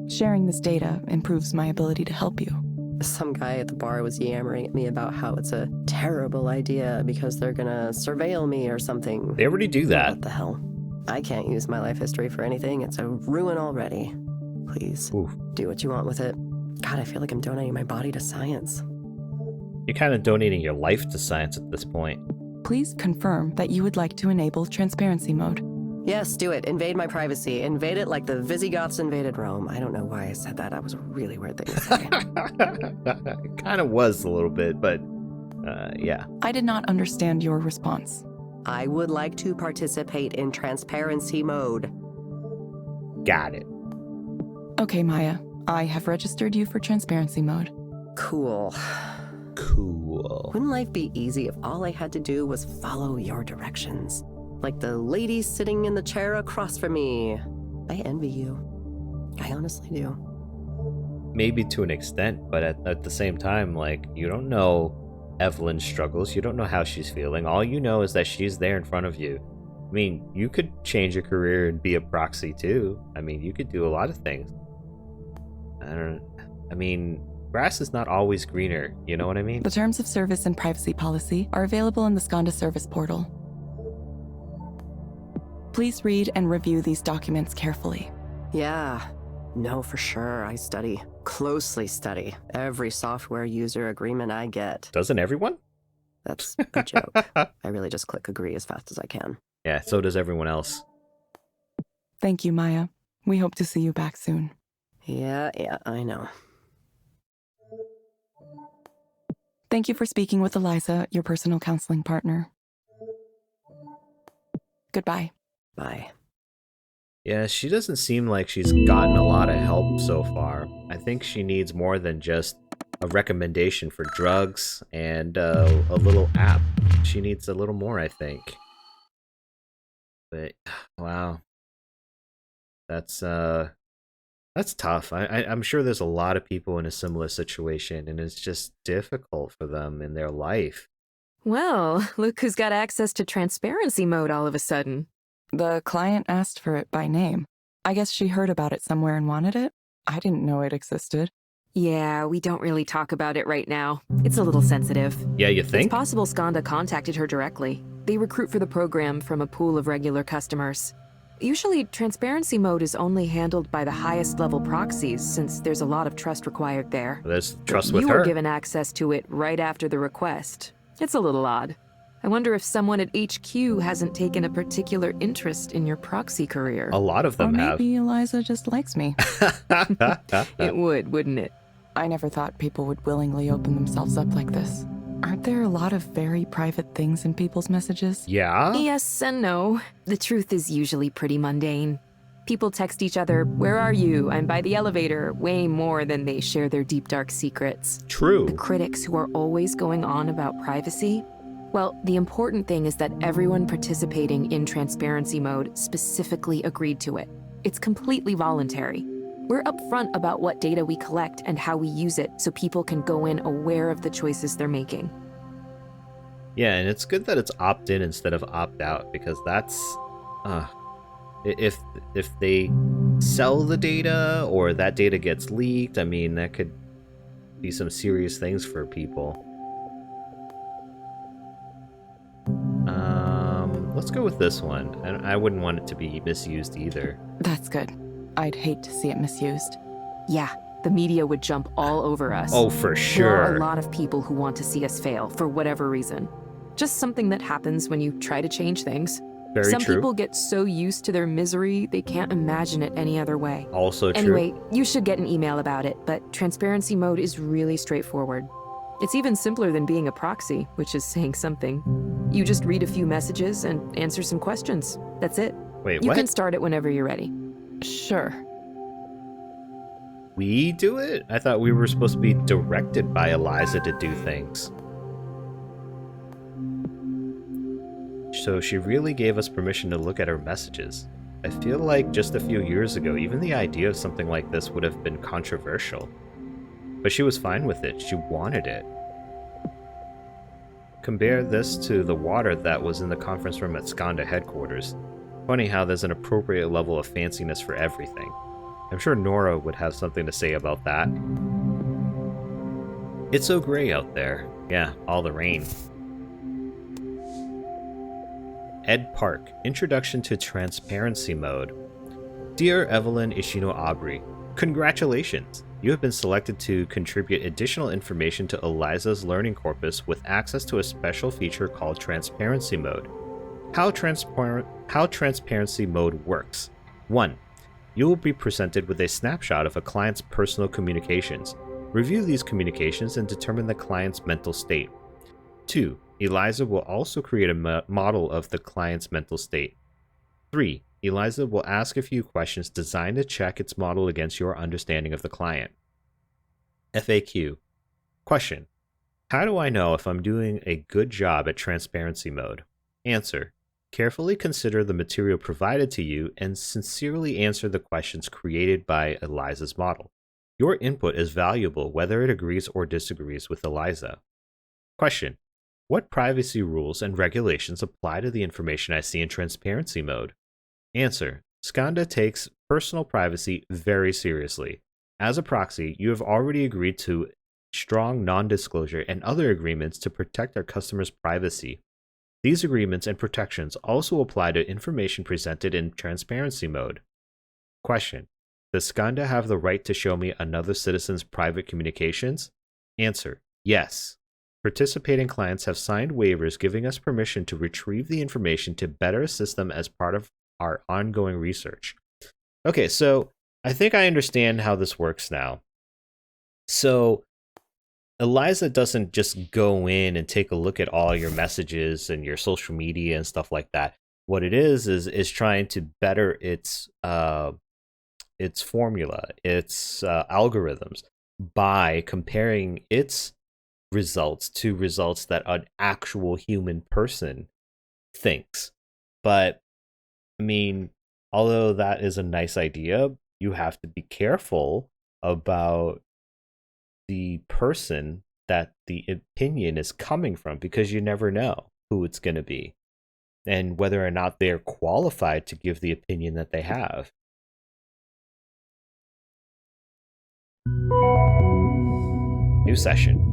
Sharing this data improves my ability to help you. Some guy at the bar was yammering at me about how it's a terrible idea because they're gonna surveil me or something. They already do that. What the hell? I can't use my life history for anything. It's a ruin already. Please, Oof. do what you want with it. God, I feel like I'm donating my body to science. You're kind of donating your life to science at this point. Please confirm that you would like to enable transparency mode. Yes, do it. Invade my privacy. Invade it like the Visigoths invaded Rome. I don't know why I said that. That was a really weird thing to say. It kind of was a little bit, but yeah. I did not understand your response. I would like to participate in transparency mode. Got it. Okay, Maya. I have registered you for transparency mode. Cool. Cool. Wouldn't life be easy if all I had to do was follow your directions? Like the lady sitting in the chair across from me. I envy you. I honestly do. Maybe to an extent, but at the same time, like, you don't know Evelyn's struggles. You don't know how she's feeling. All you know is that she's there in front of you. I mean, you could change your career and be a proxy too. I mean, you could do a lot of things. I mean, grass is not always greener. You know what I mean? The terms of service and privacy policy are available in the Skanda service portal. Please read and review these documents carefully. Yeah. No, for sure. I study. Closely study. Every software user agreement I get. Doesn't everyone? That's a joke. I really just click agree as fast as I can. Yeah, so does everyone else. Thank you, Maya. We hope to see you back soon. Yeah, I know. Thank you for speaking with Eliza, your personal counseling partner. Goodbye. Bye. Yeah, she doesn't seem like she's gotten a lot of help so far. I think she needs more than just a recommendation for drugs and a little app. She needs a little more, I think. But wow, that's tough. I'm sure there's a lot of people in a similar situation, and it's just difficult for them in their life. Well, look who's got access to transparency mode all of a sudden. The client asked for it by name. I guess she heard about it somewhere and wanted it. I didn't know it existed. Yeah, we don't really talk about it right now. It's a little sensitive. Yeah, you think? It's possible Skanda contacted her directly. They recruit for the program from a pool of regular customers. Usually, transparency mode is only handled by the highest level proxies, since there's a lot of trust required there. There's trust But with you her. were given access to it right after the request. It's a little odd. I wonder if someone at HQ hasn't taken a particular interest in your proxy career. A lot of them or have. maybe Eliza just likes me. It would, wouldn't it? I never thought people would willingly open themselves up like this. Aren't there a lot of very private things in people's messages? Yeah? Yes and no. The truth is usually pretty mundane. People text each other, "Where are you? I'm by the elevator," way more than they share their deep, dark secrets. True. The critics who are always going on about privacy, well, the important thing is that everyone participating in transparency mode specifically agreed to it. It's completely voluntary. We're upfront about what data we collect and how we use it so people can go in aware of the choices they're making. Yeah, and it's good that it's opt-in instead of opt-out, because that's... if they sell the data or that data gets leaked, I mean, that could be some serious things for people. Let's go with this one. I wouldn't want it to be misused either. That's good. I'd hate to see it misused. Yeah, the media would jump all over us. Oh, for There are sure. a lot of people who want to see us fail for whatever reason. Just something that happens when you try to change things. Very Some true. people get so used to their misery, they can't imagine it any other way. Also true. Anyway, you should get an email about it, but transparency mode is really straightforward. It's even simpler than being a proxy, which is saying something. You just read a few messages and answer some questions. That's it. Wait, You what? can start it whenever you're ready. Sure. We do it? I thought we were supposed to be directed by Eliza to do things. So she really gave us permission to look at her messages. I feel like just a few years ago, even the idea of something like this would have been controversial. But she was fine with it. She wanted it. Compare this to the water that was in the conference room at Skanda headquarters. Funny how there's an appropriate level of fanciness for everything. I'm sure Nora would have something to say about that. It's so gray out there. Yeah, all the rain. Ed Park, Introduction to Transparency Mode. Dear Evelyn Ishino-Aubrey, congratulations! You have been selected to contribute additional information to Eliza's learning corpus with access to a special feature called Transparency Mode. How Transparency Mode works. 1. You will be presented with a snapshot of a client's personal communications. Review these communications and determine the client's mental state. 2. Eliza will also create a model of the client's mental state. 3. Eliza will ask a few questions designed to check its model against your understanding of the client. FAQ. Question. How do I know if I'm doing a good job at transparency mode? Answer. Carefully consider the material provided to you and sincerely answer the questions created by Eliza's model. Your input is valuable whether it agrees or disagrees with Eliza. Question. What privacy rules and regulations apply to the information I see in transparency mode? Answer. Skanda takes personal privacy very seriously. As a proxy, you have already agreed to strong non-disclosure and other agreements to protect our customers' privacy. These agreements and protections also apply to information presented in transparency mode. Question. Does Skanda have the right to show me another citizen's private communications? Answer. Yes. Participating clients have signed waivers giving us permission to retrieve the information to better assist them as part of our ongoing research. Okay, so I think I understand how this works now. So Eliza doesn't just go in and take a look at all your messages and your social media and stuff like that. What it is trying to better its formula, its algorithms by comparing its results to results that an actual human person thinks. But I mean, although that is a nice idea, you have to be careful about the person that the opinion is coming from, because you never know who it's going to be and whether or not they're qualified to give the opinion that they have. New session.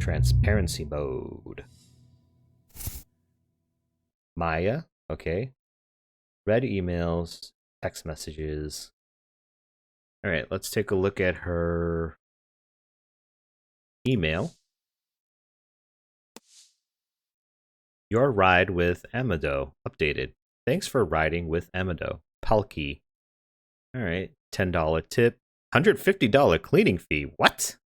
Transparency mode. Maya, okay. Read emails, text messages. All right, let's take a look at her email. Your ride with Amado updated. Thanks for riding with Amado. Palki. All right, $10 tip. $150 cleaning fee. What?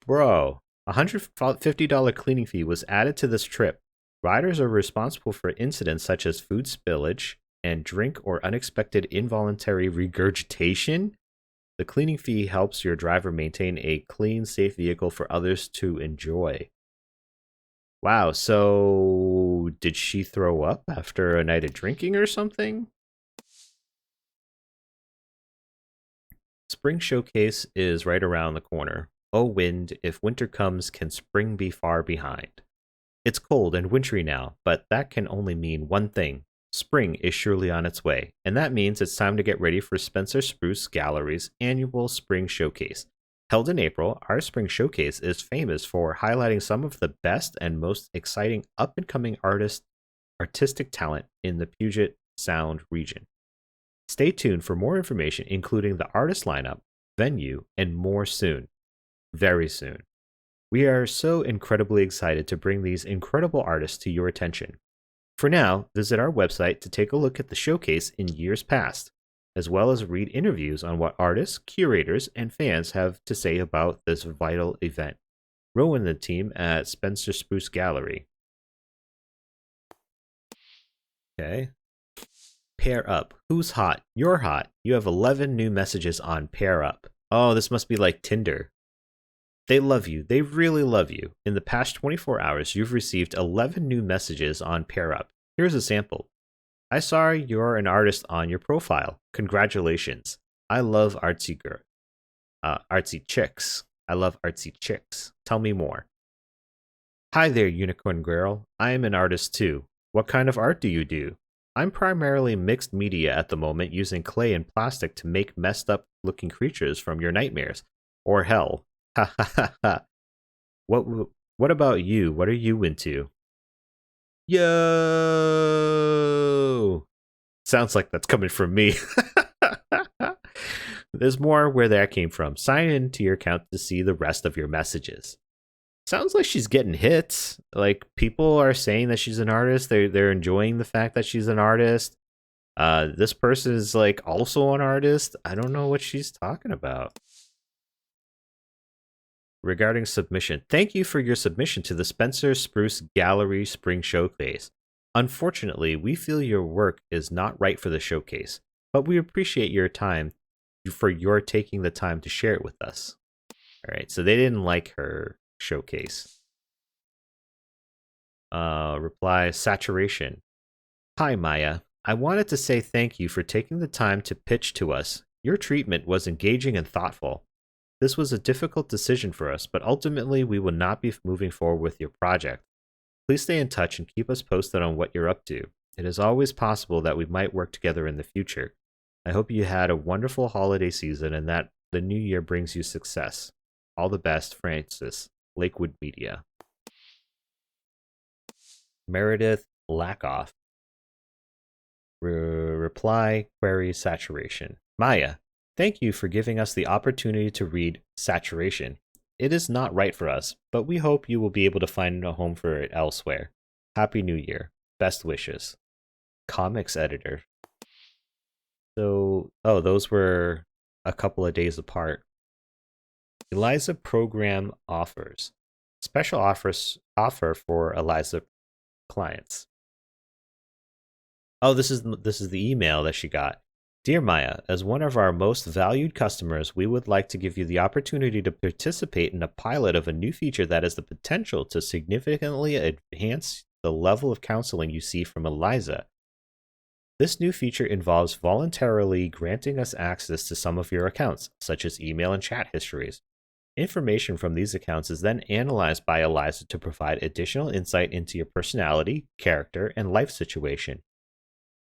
Bro, $150 cleaning fee was added to this trip. Riders are responsible for incidents such as food spillage and drink or unexpected involuntary regurgitation. The cleaning fee helps your driver maintain a clean, safe vehicle for others to enjoy. Wow, so did she throw up after a night of drinking or something? Spring Showcase is right around the corner. Oh, wind, if winter comes, can spring be far behind? It's cold and wintry now, but that can only mean one thing. Spring is surely on its way, and that means it's time to get ready for Spencer Spruce Gallery's annual Spring Showcase. Held in April, our Spring Showcase is famous for highlighting some of the best and most exciting up-and-coming artistic talent in the Puget Sound region. Stay tuned for more information, including the artist lineup, venue, and more soon. Very soon. We are so incredibly excited to bring these incredible artists to your attention. For now, visit our website to take a look at the showcase in years past, as well as read interviews on what artists, curators, and fans have to say about this vital event. Rowan and the team at Spencer Spruce Gallery. Okay. Pair up. Who's hot? You're hot. You have 11 new messages on Pair Up. Oh, this must be like Tinder. They love you. They really love you. In the past 24 hours, you've received 11 new messages on Pair Up. Here's a sample. I saw you're an artist on your profile. Congratulations. I love artsy chicks. I love artsy chicks. Tell me more. Hi there, unicorn girl. I am an artist too. What kind of art do you do? I'm primarily mixed media at the moment, using clay and plastic to make messed up looking creatures from your nightmares. Or hell. Ha ha ha ha. What about you? What are you into? Yo! Sounds like that's coming from me. There's more where that came from. Sign into your account to see the rest of your messages. Sounds like she's getting hits. Like, people are saying that she's an artist. They're enjoying the fact that she's an artist. This person is like also an artist. I don't know what she's talking about. Regarding submission, thank you for your submission to the Spencer Spruce Gallery Spring Showcase. Unfortunately, we feel your work is not right for the showcase, but we appreciate your time for your taking the time to share it with us. All right, so they didn't like her showcase. Reply, saturation. Hi, Maya. I wanted to say thank you for taking the time to pitch to us. Your treatment was engaging and thoughtful. This was a difficult decision for us, but ultimately we will not be moving forward with your project. Please stay in touch and keep us posted on what you're up to. It is always possible that we might work together in the future. I hope you had a wonderful holiday season and that the new year brings you success. All the best, Francis. Lakewood Media. Meredith Lackoff. Reply, query, saturation. Maya, thank you for giving us the opportunity to read Saturation. It is not right for us, but we hope you will be able to find a home for it elsewhere. Happy New Year. Best wishes. Comics editor. So, those were a couple of days apart. Eliza program offers. Special offer for Eliza clients. Oh, this is the email that she got. Dear Maya, as one of our most valued customers, we would like to give you the opportunity to participate in a pilot of a new feature that has the potential to significantly enhance the level of counseling you see from Eliza. This new feature involves voluntarily granting us access to some of your accounts, such as email and chat histories. Information from these accounts is then analyzed by Eliza to provide additional insight into your personality, character, and life situation.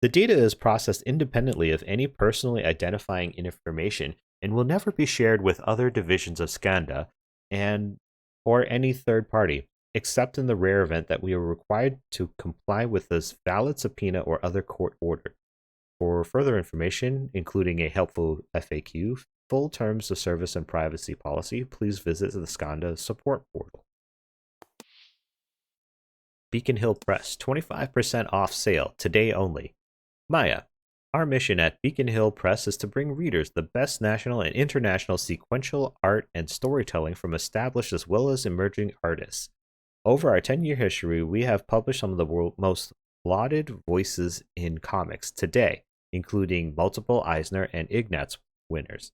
The data is processed independently of any personally identifying information and will never be shared with other divisions of Skanda or any third party, except in the rare event that we are required to comply with this valid subpoena or other court order. For further information, including a helpful FAQ, full terms of service and privacy policy, please visit the Skanda support portal. Beacon Hill Press, 25% off sale, today only. Maya, Our mission at Beacon Hill Press is to bring readers the best national and international sequential art and storytelling from established as well as emerging artists. Over our 10-year history, we have published some of the world's most lauded voices in comics today, including multiple Eisner and Ignatz winners.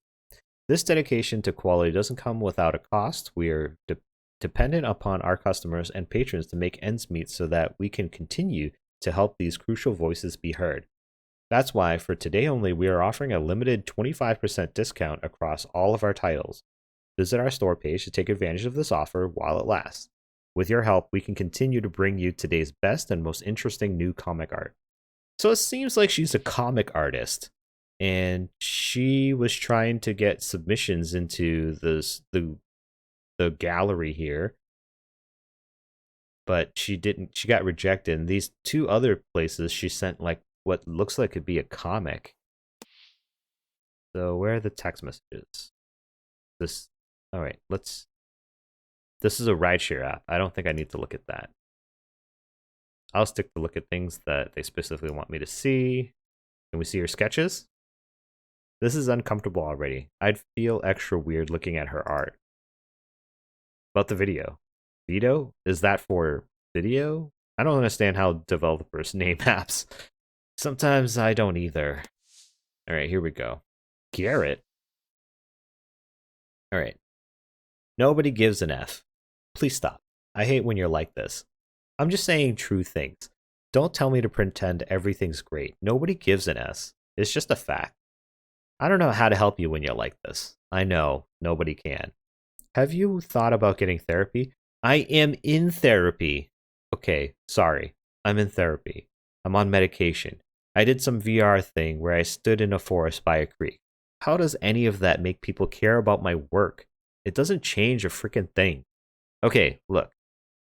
This dedication to quality doesn't come without a cost. We are dependent upon our customers and patrons to make ends meet so that we can continue to help these crucial voices be heard. That's why, for today only, we are offering a limited 25% discount across all of our titles. Visit our store page to take advantage of this offer while it lasts. With your help, we can continue to bring you today's best and most interesting new comic art. So it seems like she's a comic artist, and she was trying to get submissions into the gallery here, but she didn't. She got rejected. And these two other places, she sent like what looks like could be a comic. So where are the text messages? All right, let's. This is a rideshare app. I don't think I need to look at that. I'll stick to look at things that they specifically want me to see. Can we see her sketches? This is uncomfortable already. I'd feel extra weird looking at her art. About the video. Vito? Is that for video? I don't understand how developers name apps. Sometimes I don't either. All right, here we go. Garrett. All right. Nobody gives an F. Please stop. I hate when you're like this. I'm just saying true things. Don't tell me to pretend everything's great. Nobody gives an S. It's just a fact. I don't know how to help you when you're like this. I know. Nobody can. Have you thought about getting therapy? I am in therapy. Okay, sorry. I'm in therapy. I'm on medication. I did some VR thing where I stood in a forest by a creek. How does any of that make people care about my work? It doesn't change a freaking thing. Okay, look.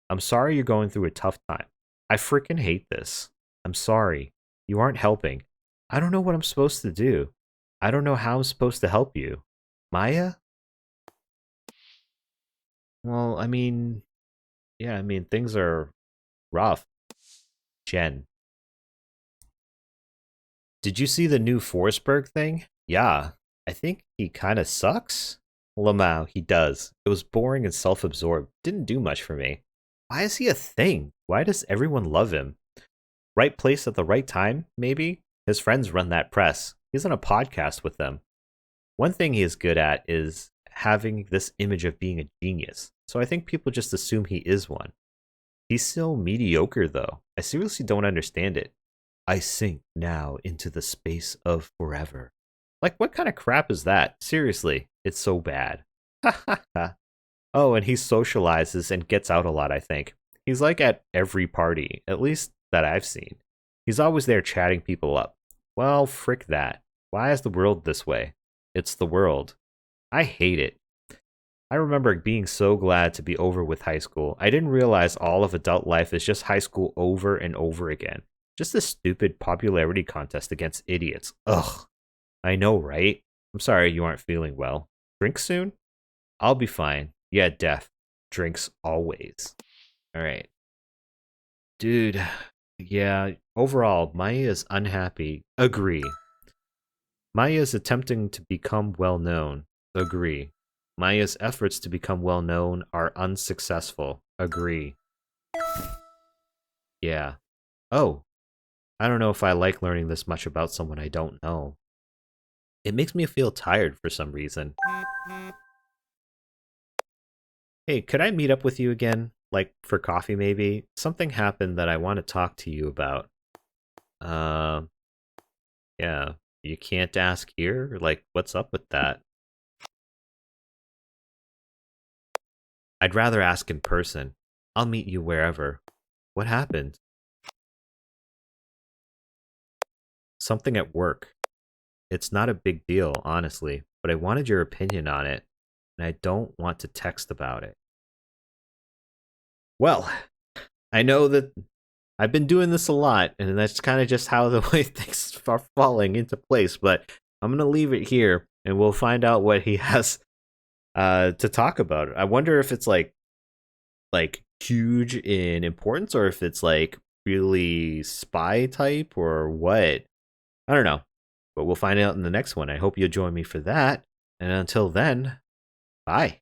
I'm sorry you're going through a tough time. I freaking hate this. I'm sorry. You aren't helping. I don't know what I'm supposed to do. I don't know how I'm supposed to help you. Maya? Well, things are rough. Jen. Did you see the new Forsberg thing? Yeah. I think he kind of sucks. Lamau, he does. It was boring and self-absorbed. Didn't do much for me. Why is he a thing? Why does everyone love him? Right place at the right time, maybe? His friends run that press. He's on a podcast with them. One thing he is good at is having this image of being a genius. So I think people just assume he is one. He's so mediocre, though. I seriously don't understand it. I sink now into the space of forever. Like, what kind of crap is that? Seriously, it's so bad. Ha ha ha. Oh, and he socializes and gets out a lot, I think. He's like at every party, at least that I've seen. He's always there chatting people up. Well, frick that. Why is the world this way? It's the world. I hate it. I remember being so glad to be over with high school. I didn't realize all of adult life is just high school over and over again. Just a stupid popularity contest against idiots. Ugh. I know, right? I'm sorry you aren't feeling well. Drink soon? I'll be fine. Yeah, Def. Drinks always. Alright. Dude. Yeah, overall, Maya is unhappy. Agree. Maya is attempting to become well-known. Agree. Maya's efforts to become well-known are unsuccessful. Agree. Yeah. Oh. I don't know if I like learning this much about someone I don't know. It makes me feel tired for some reason. Hey, could I meet up with you again? Like, for coffee maybe? Something happened that I want to talk to you about. Yeah. You can't ask here? Like, what's up with that? I'd rather ask in person. I'll meet you wherever. What happened? Something at work. It's not a big deal, honestly, but I wanted your opinion on it, and I don't want to text about it. Well, I know that I've been doing this a lot, and that's kind of just how the way things are falling into place, but I'm going to leave it here, and we'll find out what he has to talk about. I wonder if it's like huge in importance, or if it's like really spy type, or what. I don't know. But we'll find out in the next one. I hope you'll join me for that. And until then, bye.